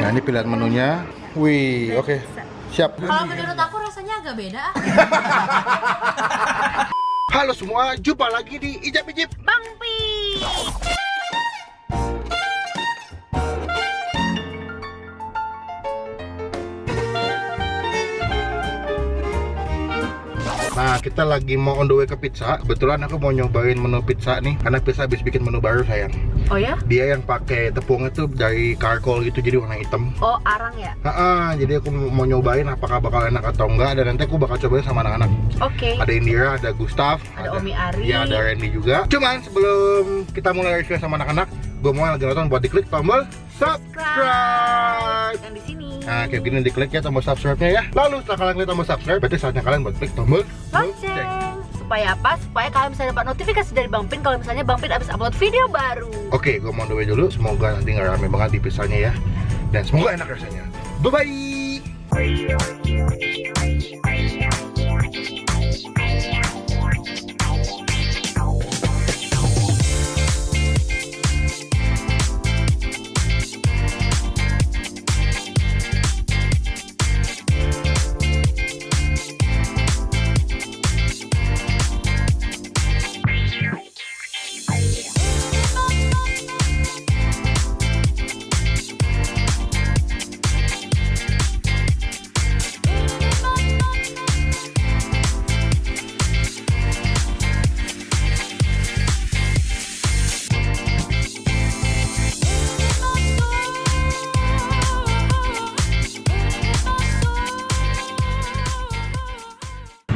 Nah, ini pilihan menunya. Wih, oke. Siap. Kalau menurut aku rasanya agak beda. Halo semua, jumpa lagi di Ijab Ijib Bang Pi. Nah, kita lagi mau on the way ke pizza. Kebetulan aku mau nyobain menu pizza nih, karena pizza habis bikin menu baru sayang. Oh ya? Dia yang pakai tepungnya tuh dari charcoal gitu, jadi warna hitam. Oh, arang ya? Jadi aku mau nyobain apakah bakal enak atau enggak, dan nanti aku bakal cobain sama anak-anak. Oke. Ada Indira, ada Gustaf, Ada Omi Ari. Iya, ada Randy juga. Cuman sebelum kita mulai review sama anak-anak, gue mau lagi nonton buat diklik tombol subscribe. Yang di sini. Nah, kayak gini diklik ya tombol subscribe-nya ya. Lalu setelah kalian klik tombol subscribe, berarti saatnya kalian buat klik tombol Lonceng. Supaya apa? Supaya kalian bisa dapat notifikasi dari Bang Pin kalau misalnya Bang Pin abis upload video baru. Oke, gue mau on the way dulu. Semoga nanti nggak rame banget di pizzanya ya. Dan semoga enak rasanya. Bye-bye!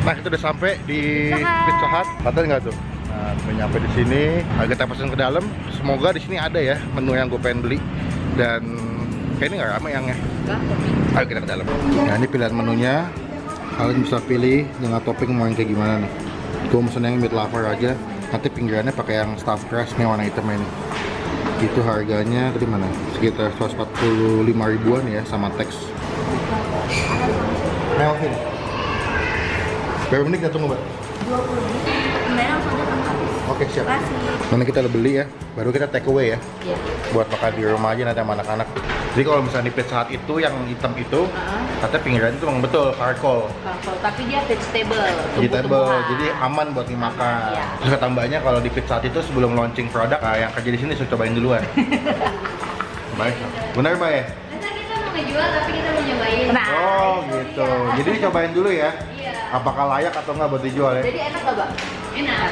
Nah, kita udah sampai di Pizza Hut. Ada nggak tuh? Nah, udah nyampe di sini. Agak kita pesen ke dalam. Semoga di sini ada ya menu yang gue pengen beli. Dan kayaknya nggak ramai yangnya. Ayo kita ke dalam. Nah, ini pilihan menunya. Kalian bisa pilih dengan topping mau yang kayak gimana nih. Gue pesen yang meat lover aja. Nanti pinggirannya pakai yang stuffed crust nih warna hitam ini. Itu harganya tadi mana? Sekitar 145 ribuan ya sama tax. Melvin. Berapa menit kita tunggu, Mbak? 20 menit. Kemudian langsung aja tempat. Oke, siap. Kasih. Nanti kita udah beli ya, baru kita take away ya. Iya. Buat makan di rumah aja nanti sama anak-anak. Jadi kalau misalnya di Pizza Hut itu yang hitam itu, katanya pinggiran itu memang betul charcoal. Tapi dia vegetable. Vegetable, jadi aman buat dimakan. Iya. Terus tambahnya kalau di Pizza Hut itu sebelum launching produk, yang kerja di sini sudah cobain duluan. Baik, benar Mbak ya? Masa kita mau ngejual tapi kita mau nyobain. Nah, Oh itu gitu, dia. jadi cobain dulu ya. Iya. Apakah layak atau nggak buat dijual ya? Jadi enak gak, Bang? Enak.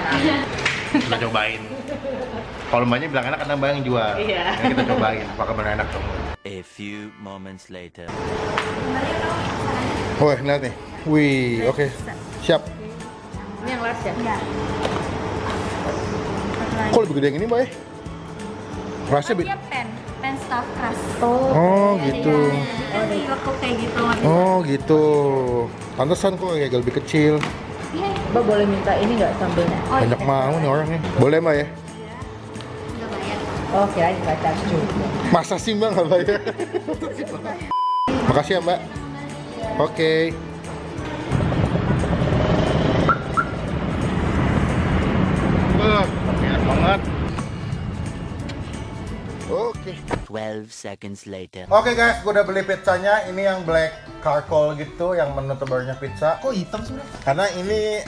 Kita cobain. Kalau mbaknya bilang enak karena mbak yang jual. Iya. Jadi kita cobain apakah benar enak atau enggak. A few moments later. Wah, lihat nih. Wih, oke. Siap. Ini yang last ya? Iya. Kok lebih gede yang ini, Mbak ya? Rasanya Dia pen stuffed crust. Oh, gitu. Dia dilekuk kayak gitu. Oh, gitu. Pantesan kok kayak lebih kecil. Iya. Mbak boleh minta ini nggak sambelnya? Banyak mau nih orangnya. Boleh, Mbak ya? Udah bayar. Oh, kirain kacang juga. Masa sih Mbak nggak bayar? Makasih ya, Mbak. Oke. Enak banget. Oke. 12 seconds later. Oke guys, gue udah beli pizzanya. Ini yang black charcoal gitu, yang menu terbarunya pizza. Kok hitam sih? Karena ini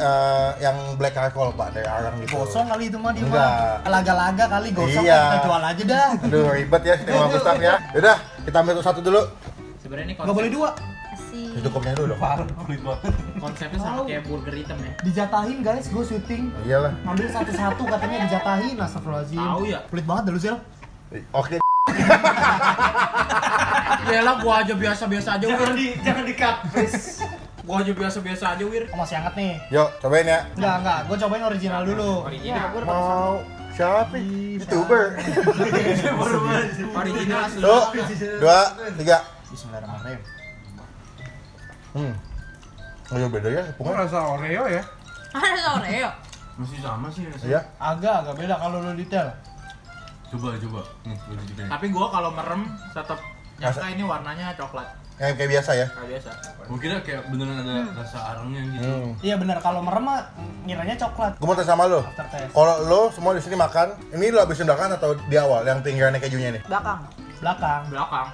yang black charcoal pak dari arang gitu. Gosong kali itu mah dia Enggak. mah. Laga-laga kali gosong, Iya. kita jual aja dah. Aduh ribet ya, terima Gustaf ya. Yaudah, kita ambil satu dulu. Sebenarnya ini Nggak boleh dua. Kasih. Cukupnya dulu dong. Parah, pelit banget. konsepnya sama kayak burger hitam ya. Dijatahin guys, gue syuting. Iyalah. Ngambil satu-satu katanya dijatahin, astagfirullahaladzim. Tahu ya. Pelit banget dah lu, Zel. Oke. Yalah gua aja biasa-biasa aja Wir. Jangan di-cut, please. Gua aja biasa-biasa aja Wir. Oh, masih hangat nih. Yuk, cobain ya. Enggak, gue cobain original dulu. Original. Mau siapa? YouTuber. Original asli. Tuh, 2, 3. Bismillahirrahmanirrahim. Oh, beda ya, tepungnya. Rasa Oreo ya? Ada Oreo. Masih sama sih. Iya. Agak beda kalau lu detail. Coba. Tapi gua kalau merem tetap nyangka ini warnanya coklat. Kayak biasa ya. Kayak biasa. Gua kira kayak beneran ada rasa arangnya gitu. Iya benar, kalau merem mah ngiranya coklat. Gue mau tanya sama lo. Aftertaste. Kalau lo semua di sini makan, ini lo habis makan atau di awal yang pinggirannya kejunya nih? Belakang. Belakang. belakang.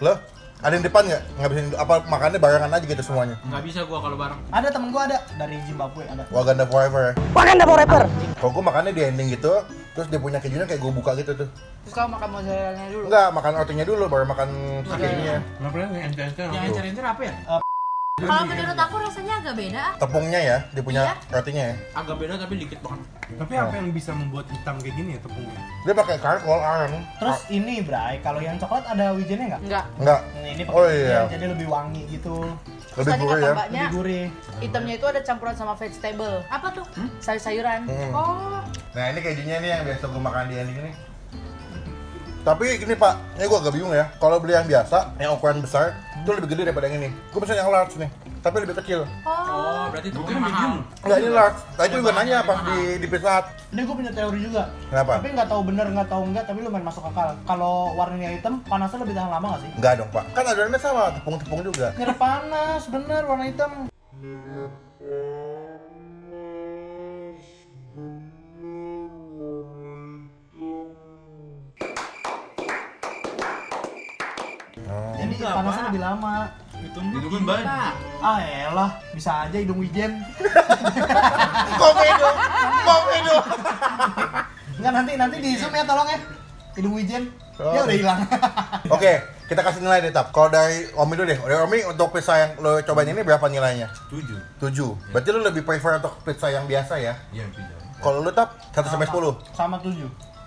Lo? Ada yang depan nggak? Ngabisin apa makannya barengan aja gitu semuanya? Nggak bisa gua kalau bareng. Ada temen gua ada dari Zimbabwe ada. Wakanda Forever ya? Wakanda Forever! Kalau gue makannya di ending gitu, terus dia punya kejunya kayak gue buka gitu tuh. Terus kamu makan mozzarella dulu. Enggak, makan rotinya dulu, baru makan kejunya. Kenapa yang encer-encer? Yang encer-encer apa ya? Kalau menurut aku rasanya agak beda. Tepungnya ya, dia punya Iya. rotinya ya. Agak beda tapi dikit banget. Tapi apa yang bisa membuat hitam kayak gini ya tepungnya? Dia pakai karkol, aren. Terus ini Bray, kalau yang coklat ada wijennya nggak? Enggak. Enggak. Nah, ini pakai Oh, wijen, iya. jadi lebih wangi gitu. Lebih Tadi gurih kata ya. mbaknya, Lebih gurih. hitamnya itu ada campuran sama vegetable. Apa tuh? Sayur-sayuran. Oh, Nah ini kejunya nih yang biasa gue makan di ending ini. Tapi ini Pak, ini gue agak bingung ya. Kalau beli yang biasa, yang ukuran besar, itu lebih gede daripada yang ini. Gue pesen yang large nih, tapi lebih kecil. Oh, berarti tepungnya mahal. Enggak, ini large. Tadi juga nanya pas di Pizza Hut. Ini gue punya teori juga. Kenapa? Tapi nggak tahu bener nggak tahu enggak, tapi lumayan masuk akal. Kalau warnanya hitam, panasnya lebih tahan lama nggak sih? Enggak dong Pak, kan adonannya sama, tepung-tepung juga. Nggak panas, bener warna hitam. Jadi Enggak, panasnya Pak. lebih lama. Itu kan banyak. Ah elah, bisa aja hidung wijen. Komedo! Enggak nanti di zoom ya tolong ya. Hidung wijen. Oh. Ya udah hilang. Oke, kita kasih nilai deh Tap. Kalau dari Omi dulu deh, dari Omi untuk pizza yang lo cobain ini berapa nilainya? 7. 7. Berarti lo lebih prefer untuk pizza yang biasa ya? Iya, pizza. Kalau lo Tap, 1 sampai 10. Sama 7.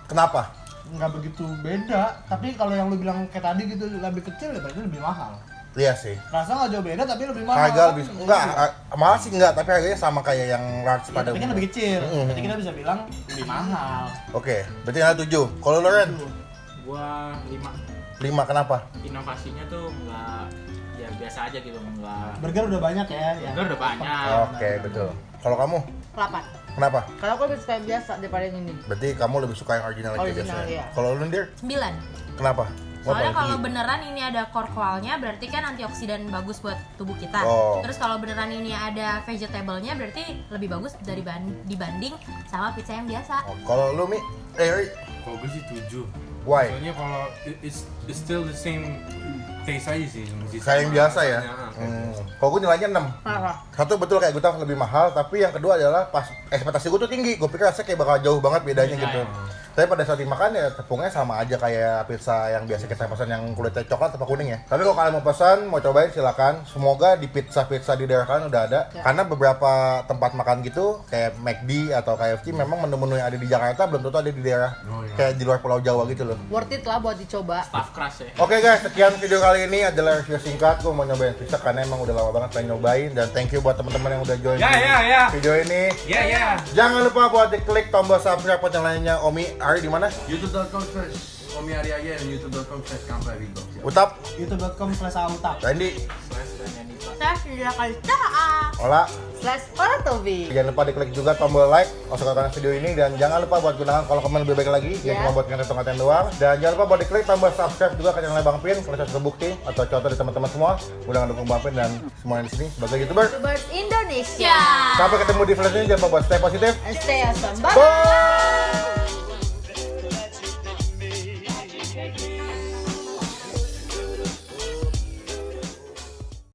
Kenapa? Nggak begitu beda, tapi kalau yang lu bilang kayak tadi gitu lebih kecil ya berarti lebih mahal. Iya sih. Rasa nggak jauh beda tapi lebih mahal. Harga lebih enggak, mahal sih enggak, tapi harganya sama kayak yang large pada Tapi kan lebih kecil. Mm-mm. Berarti kita bisa bilang lebih mahal. Oke, berarti nilai 7. Kalau lo Ren? Gua 5. 5 kenapa? Inovasinya tuh nggak ya biasa aja gitu, nggak. Burger udah banyak ya. Burger udah banyak. Oke, betul. Kalau kamu? 8. Kenapa? Kalau aku lebih suka yang biasa daripada yang ini. Berarti kamu lebih suka yang original aja Original, biasanya. iya. Kalau lu Dir? 9. Kenapa? Soalnya Apa kalau lagi? beneran ini ada korkoalnya berarti kan antioksidan bagus buat tubuh kita. Oh. Terus kalau beneran ini ada vegetable-nya berarti lebih bagus dibanding sama pizza yang biasa. Oh, kalau lu Mi? Ri? Kalau gue sih 7. Why? Soalnya kalau it's still the same taste aja sih. Masih Kayak yang sama biasa ya? rasanya. Kalau gue nilainya 6. Kenapa? Satu betul kayak gue tahu lebih mahal, tapi yang kedua adalah pas ekspektasi gue tuh tinggi. Gue pikir rasanya kayak bakal jauh banget bedanya Beda, gitu. ya. Tapi pada saat dimakan ya tepungnya sama aja kayak pizza yang biasa kita pesan yang kulitnya coklat atau kuning ya. Tapi kalau kalian mau pesan, mau cobain silakan. Semoga di pizza-pizza di daerah kalian udah ada. Ya. Karena beberapa tempat makan gitu kayak McD atau KFC memang menu-menu yang ada di Jakarta belum tentu ada di daerah Oh, iya. kayak di luar Pulau Jawa gitu loh. Worth it lah buat dicoba. Stuff crush ya. Oke guys, sekian video kali ini adalah review singkat. Gue mau nyobain pizza karena emang udah lama banget pengen nyobain. Dan thank you buat teman-teman yang udah join di video ini. Ya. Jangan lupa buat diklik tombol subscribe buat yang lainnya. Omi, Ari di mana? youtube.com/Omi Arya dan youtube.com/Kamplarigo. Utap, youtube.com/autak. Randy, Saya sudah kali dah. Ola. Orang Tobi. Jangan lupa diklik juga tombol like kalau suka kalian video ini dan jangan lupa buat gunakan kolom komen lebih baik lagi Ya. jangan cuma buat ngatain doang dan jangan lupa buat diklik tombol subscribe juga ke channel Bang Pin kalau saya terbukti atau contoh dari teman-teman semua udah ngedukung Bang Pin dan semua di sini sebagai YouTuber. YouTubers Indonesia. Ya. Sampai ketemu di video selanjutnya, jangan lupa buat stay positif. And stay awesome. Bye. Bye.